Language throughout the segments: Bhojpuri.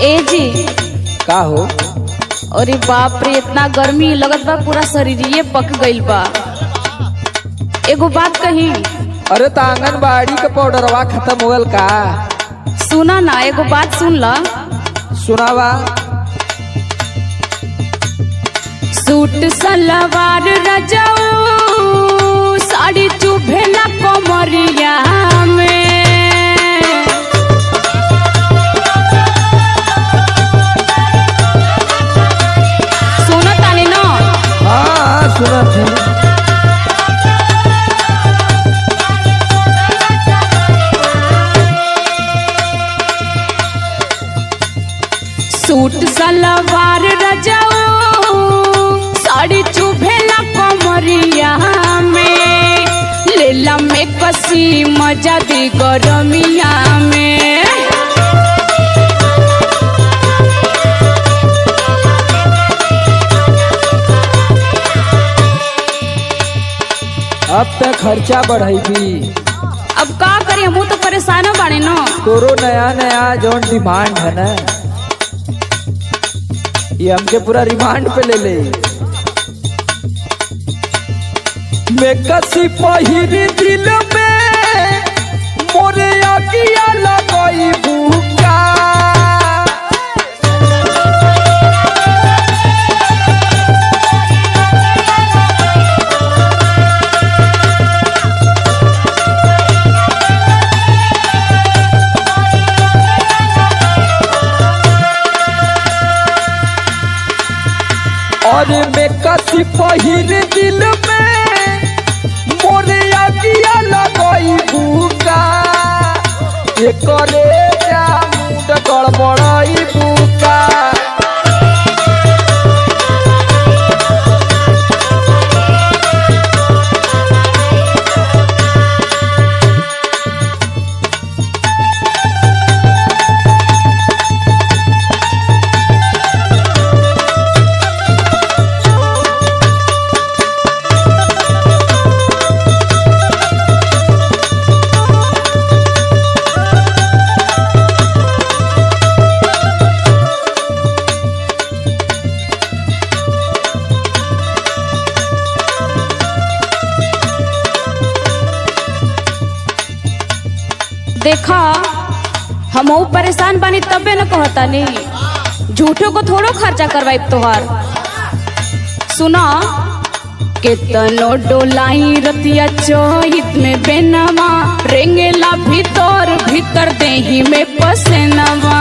ए जी का हो? अरे बाप रे, इतना गर्मी लगत बा पूरा शरीरिये पक गइल बा। एगो बात कही। अरे तो आंगनबाड़ी का पाउडरवा खत्म हो गल का? सुना ना, एगो बात सुन ला। सुनावा। सूट सलवार रजाऊ साड़ी चुभेला कमरिया में। सुना तानी ना? हाँ सुना थे। सूट सलवार रजाऊ साड़ी चुभेला कमरिया में। लेला में कसी मजा दी गरमिया में। अब तक खर्चा बढ़ेगी। अब का करी, हम तो परेशान बाड़े न। तोरो नया नया जौन डिमांड है ना, ये हमके पूरा रिमांड पे ले ले। मैं कसी पहिरी दिल में मोरे आगिया लगई भूखा। और मैं कसी पहिर दिल में मोरे आगिया लगई भूखा। ये करे जा मुंड गड़बड़ई भूखा। देखा, हम परेशान बानी तबे न कहता नहीं। झूठो को थोड़ो खर्चा करवाई तोहार। सुना, केतनो डोलाई रतिया चोहित में बेनवा। रेंगेला भीतर भीतर देही में पसेनवा।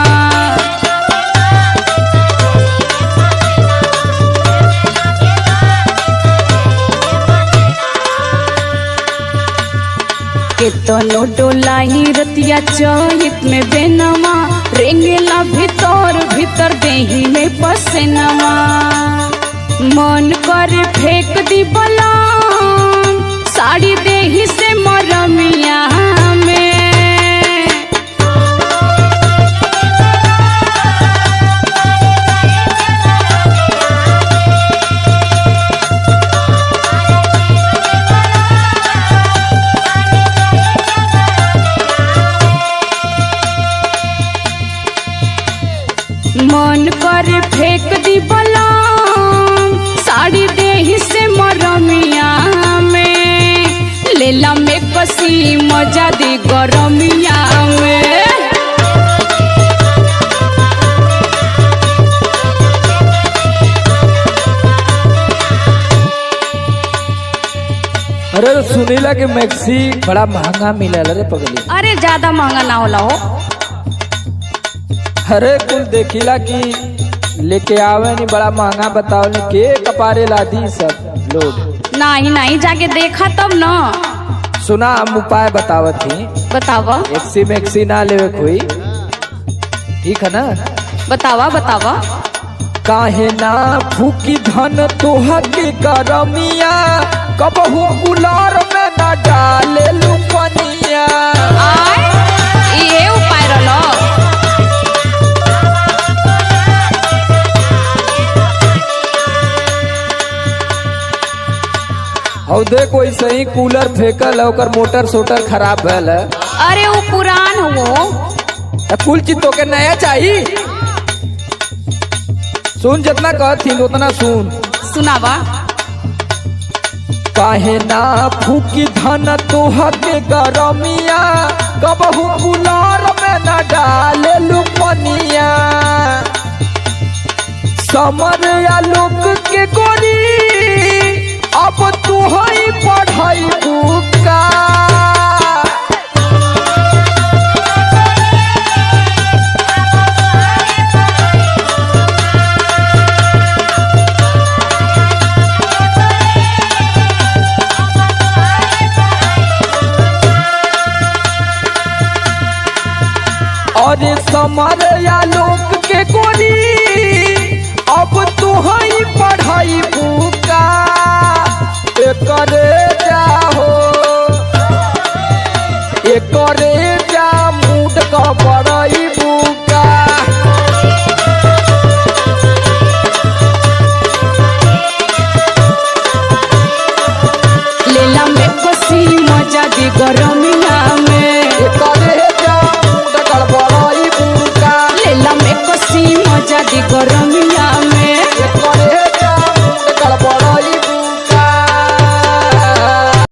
केतनो डोलाई रतिया चोहित में बेनवा। रेंगेला भीतर भीतर देही में पसेनवा। मन कर फेंक दी बलाम साड़ी देही से मरमिया में। मन कर फेंक दी बलाम साड़ी देही से मरमिया में। लेला में कसी मजा दी गरमिया में। अरे सुनीला के मैक्सी बड़ा महंगा मिला रे पगली। अरे ज्यादा महंगा ना होला हो। अरे कुल देखिला कि लेके आवे नहीं, बड़ा महंगा बताओ नहीं के कपारे लादी सब लोग। नहीं नहीं, जाके देखा तब न। सुना, हम उपाय बतावत थी। बतावा एक्सी मैक्सी ना लेवे कोई, ठीक है ना? बतावा बतावा। काहे ना फूकी धन तोहा के गरमिया। कबहू कुलार में ना डाले लुपनिया। ये उपाय रहलो। और देख वैसे ही कूलर फेंकल है, ओकर मोटर सोटर खराब भैल है। अरे वो पुरान हो। कुल चीज तो के नया चाहिए। सुन जितना कहथिन उतना सुन। सुनावा। काहे ना फूकी धन तोहर के गरमिया, कबहू कुलार में न डाले लुपनिया। समर आलोक के गोरी अब तू ही पढ़ाई बुका। और समर आलोक के गोरी अब तू ही पढ़ाई बुका। करे जाहो करे